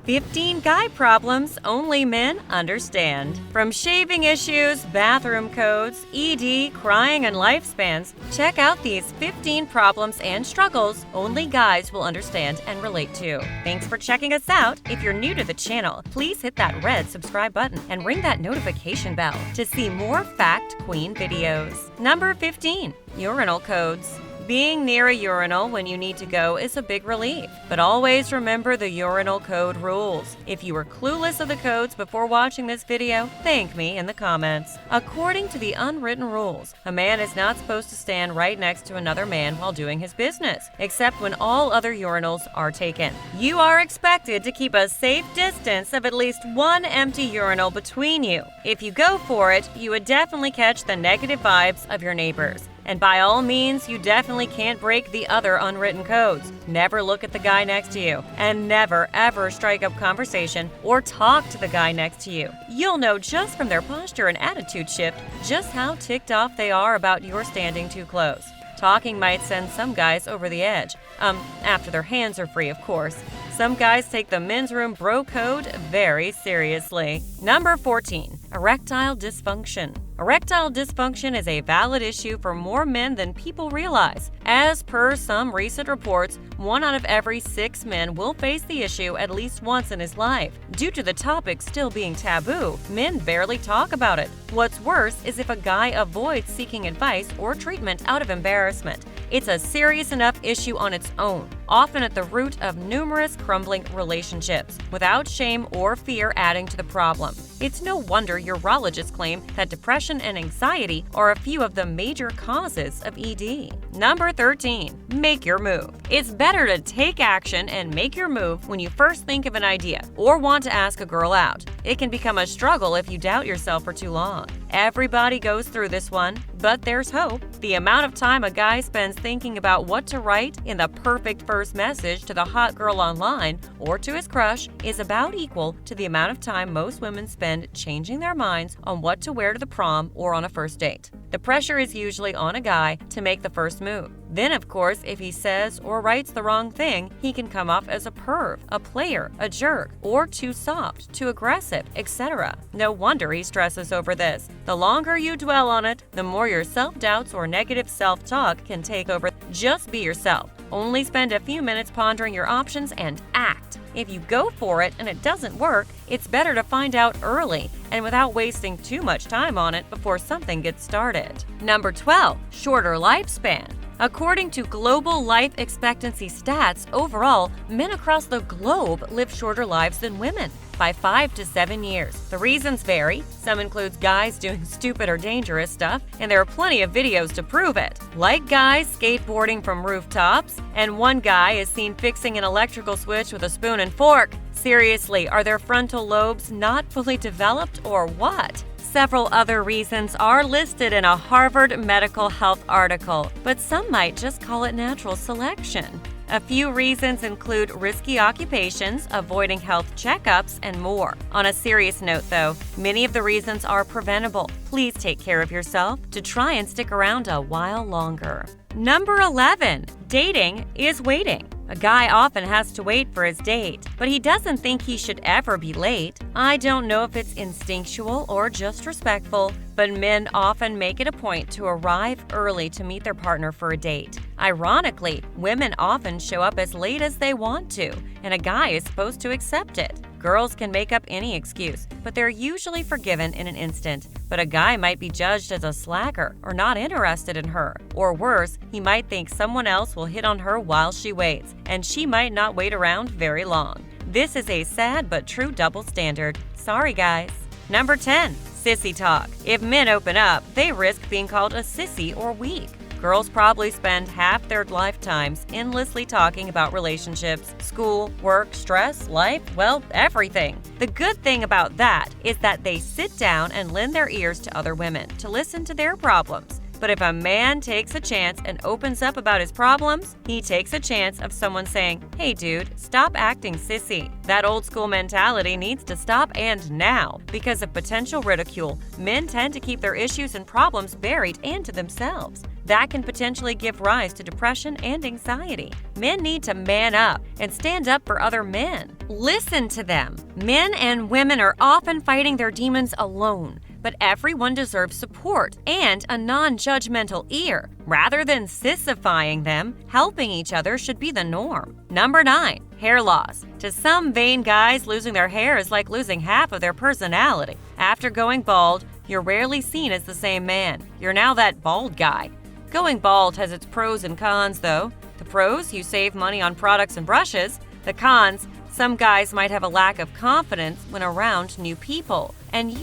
15 guy problems only men understand. From shaving issues, bathroom codes, ED, crying, and lifespans, check out these 15 problems and struggles only guys will understand and relate to. Thanks for checking us out. If you're new to the channel, please hit that red subscribe button and ring that notification bell to see more Fact Queen videos. Number 15. Urinal Codes. Being near a urinal when you need to go is a big relief, but always remember the urinal code rules. If you were clueless of the codes before watching this video, thank me in the comments. According to the unwritten rules, a man is not supposed to stand right next to another man while doing his business, except when all other urinals are taken. You are expected to keep a safe distance of at least one empty urinal between you. If you go for it, you would definitely catch the negative vibes of your neighbors. And by all means, you definitely can't break the other unwritten codes. Never look at the guy next to you, and never ever strike up conversation or talk to the guy next to you. You'll know just from their posture and attitude shift just how ticked off they are about your standing too close. Talking might send some guys over the edge. After their hands are free, of course. Some guys take the men's room bro code very seriously. Number 14. Erectile Dysfunction. Erectile dysfunction is a valid issue for more men than people realize. As per some recent reports, 1 out of every 6 men will face the issue at least once in his life. Due to the topic still being taboo, men barely talk about it. What's worse is if a guy avoids seeking advice or treatment out of embarrassment. It's a serious enough issue on its own, often at the root of numerous crumbling relationships, without shame or fear adding to the problem. It's no wonder urologists claim that depression and anxiety are a few of the major causes of ED. Number 13. Make your move. It's better to take action and make your move when you first think of an idea or want to ask a girl out. It can become a struggle if you doubt yourself for too long. Everybody goes through this one, but there's hope. The amount of time a guy spends thinking about what to write in the perfect first message to the hot girl online or to his crush is about equal to the amount of time most women spend changing their minds on what to wear to the prom or on a first date. The pressure is usually on a guy to make the first move. Then, of course, if he says or writes the wrong thing, he can come off as a perv, a player, a jerk, or too soft, too aggressive, etc. No wonder he stresses over this. The longer you dwell on it, the more your self-doubts or negative self-talk can take over. Just be yourself. Only spend a few minutes pondering your options and act. If you go for it and it doesn't work, it's better to find out early and without wasting too much time on it before something gets started. Number 12. Shorter lifespan. According to global life expectancy stats, overall, men across the globe live shorter lives than women by 5 to 7 years. The reasons vary. Some includes guys doing stupid or dangerous stuff, and there are plenty of videos to prove it. Like guys skateboarding from rooftops, and one guy is seen fixing an electrical switch with a spoon and fork. Seriously, are their frontal lobes not fully developed or what? Several other reasons are listed in a Harvard Medical Health article, but some might just call it natural selection. A few reasons include risky occupations, avoiding health checkups, and more. On a serious note, though, many of the reasons are preventable. Please take care of yourself to try and stick around a while longer. Number 11. Dating is waiting. A guy often has to wait for his date, but he doesn't think he should ever be late. I don't know if it's instinctual or just respectful, but men often make it a point to arrive early to meet their partner for a date. Ironically, women often show up as late as they want to, and a guy is supposed to accept it. Girls can make up any excuse, but they're usually forgiven in an instant. But a guy might be judged as a slacker or not interested in her. Or worse, he might think someone else will hit on her while she waits, and she might not wait around very long. This is a sad but true double standard. Sorry, guys. Number 10. Sissy Talk. If men open up, they risk being called a sissy or weak. Girls probably spend half their lifetimes endlessly talking about relationships, school, work, stress, life, well, everything. The good thing about that is that they sit down and lend their ears to other women to listen to their problems. But if a man takes a chance and opens up about his problems, he takes a chance of someone saying, "Hey dude, stop acting sissy." That old school mentality needs to stop, and now. Because of potential ridicule, men tend to keep their issues and problems buried and to themselves. that can potentially give rise to depression and anxiety. Men need to man up and stand up for other men. Listen to them. Men and women are often fighting their demons alone, but everyone deserves support and a non-judgmental ear. Rather than sissifying them, helping each other should be the norm. Number 9. Hair loss. To some vain guys, losing their hair is like losing half of their personality. After going bald, you're rarely seen as the same man. You're now that bald guy. Going bald has its pros and cons, though. The pros, you save money on products and brushes. The cons, some guys might have a lack of confidence when around new people. And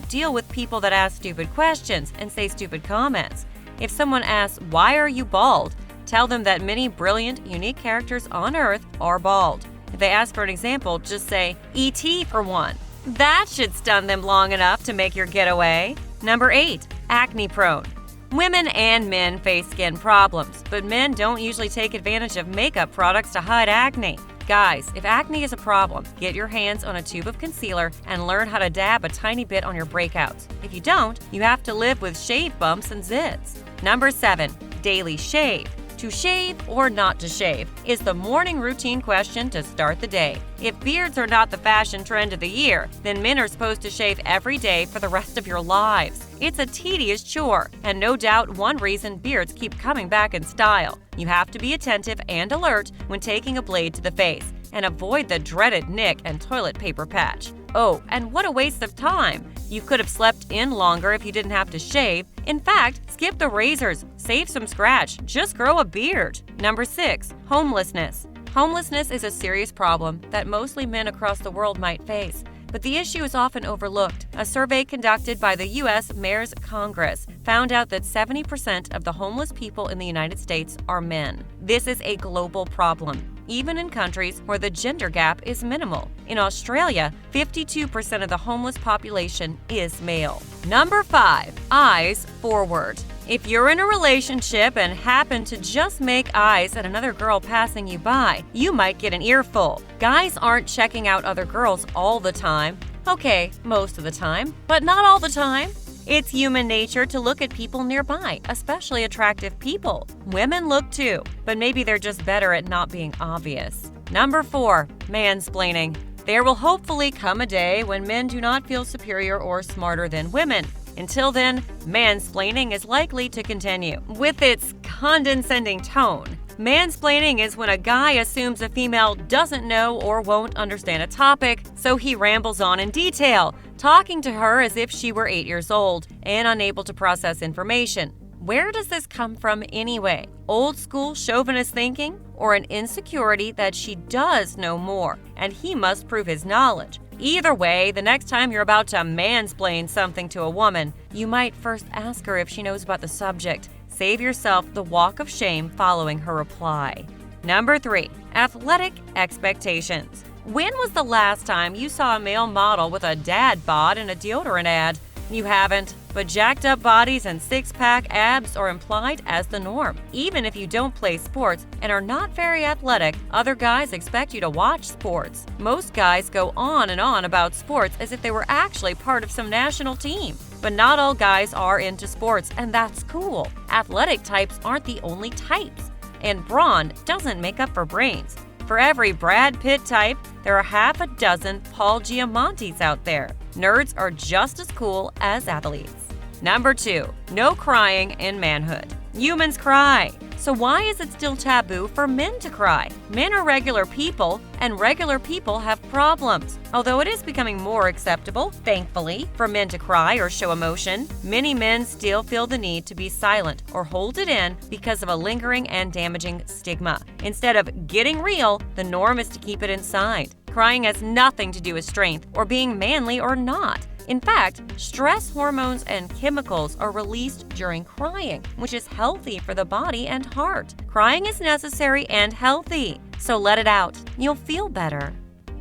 deal with people that ask stupid questions and say stupid comments. If someone asks, "Why are you bald?" tell them that many brilliant, unique characters on Earth are bald. If they ask for an example, just say, "E.T. for one." That should stun them long enough to make your getaway. Number 8. Acne prone. Women and men face skin problems, but men don't usually take advantage of makeup products to hide acne. Guys, if acne is a problem, get your hands on a tube of concealer and learn how to dab a tiny bit on your breakouts. If you don't, you have to live with shave bumps and zits. Number 7. Daily shave. To shave or not to shave is the morning routine question to start the day. If beards are not the fashion trend of the year, then men are supposed to shave every day for the rest of your lives. It's a tedious chore, and no doubt one reason beards keep coming back in style. You have to be attentive and alert when taking a blade to the face, and avoid the dreaded nick and toilet paper patch. Oh, and what a waste of time! You could have slept in longer if you didn't have to shave. In fact, skip the razors, save some scratch, just grow a beard. Number 6. Homelessness. Homelessness is a serious problem that mostly men across the world might face, but the issue is often overlooked. A survey conducted by the U.S. Mayor's Congress found out that 70% of the homeless people in the United States are men. This is a global problem, even in countries where the gender gap is minimal. In Australia, 52% of the homeless population is male. Number 5. Eyes forward. If you're in a relationship and happen to just make eyes at another girl passing you by, you might get an earful. Guys aren't checking out other girls all the time. Okay, most of the time, but not all the time. It's human nature to look at people nearby, especially attractive people. Women look too, but maybe they're just better at not being obvious. Number 4. Mansplaining. There will hopefully come a day when men do not feel superior or smarter than women. Until then, mansplaining is likely to continue. With its condescending tone, mansplaining is when a guy assumes a female doesn't know or won't understand a topic, so he rambles on in detail, talking to her as if she were 8 years old and unable to process information. Where does this come from anyway? Old school chauvinist thinking, or an insecurity that she does know more and he must prove his knowledge? Either way, the next time you're about to mansplain something to a woman, you might first ask her if she knows about the subject. Save yourself the walk of shame following her reply. Number 3. Athletic expectations. When was the last time you saw a male model with a dad bod in a deodorant ad? You haven't, but jacked up bodies and six-pack abs are implied as the norm. Even if you don't play sports and are not very athletic, other guys expect you to watch sports. Most guys go on and on about sports as if they were actually part of some national team. But not all guys are into sports, and that's cool. Athletic types aren't the only types, and brawn doesn't make up for brains. For every Brad Pitt type, there are half a dozen Paul Giamattis out there. Nerds are just as cool as athletes. Number 2. No crying in manhood. Humans cry. So why is it still taboo for men to cry? Men are regular people, and regular people have problems. Although it is becoming more acceptable, thankfully, for men to cry or show emotion, many men still feel the need to be silent or hold it in because of a lingering and damaging stigma. Instead of getting real, the norm is to keep it inside. Crying has nothing to do with strength or being manly or not. In fact, stress hormones and chemicals are released during crying, which is healthy for the body and heart. Crying is necessary and healthy, so let it out. You'll feel better.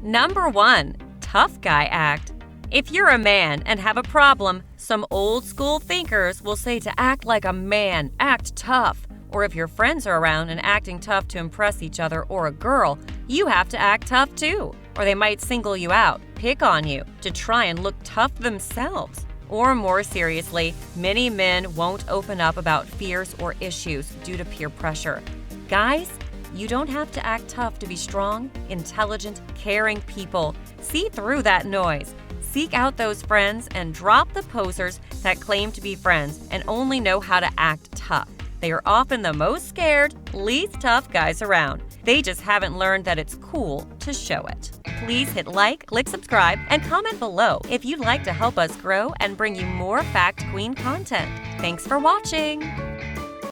Number 1. Tough guy act. If you're a man and have a problem, some old school thinkers will say to act like a man, act tough. Or if your friends are around and acting tough to impress each other or a girl, you have to act tough too. Or they might single you out, pick on you, to try and look tough themselves. Or more seriously, many men won't open up about fears or issues due to peer pressure. Guys, you don't have to act tough to be strong, intelligent, caring people. See through that noise. Seek out those friends and drop the posers that claim to be friends and only know how to act tough. They are often the most scared, least tough guys around. They just haven't learned that it's cool to show it. Please hit like, click subscribe, and comment below if you'd like to help us grow and bring you more Fact Queen content. Thanks for watching!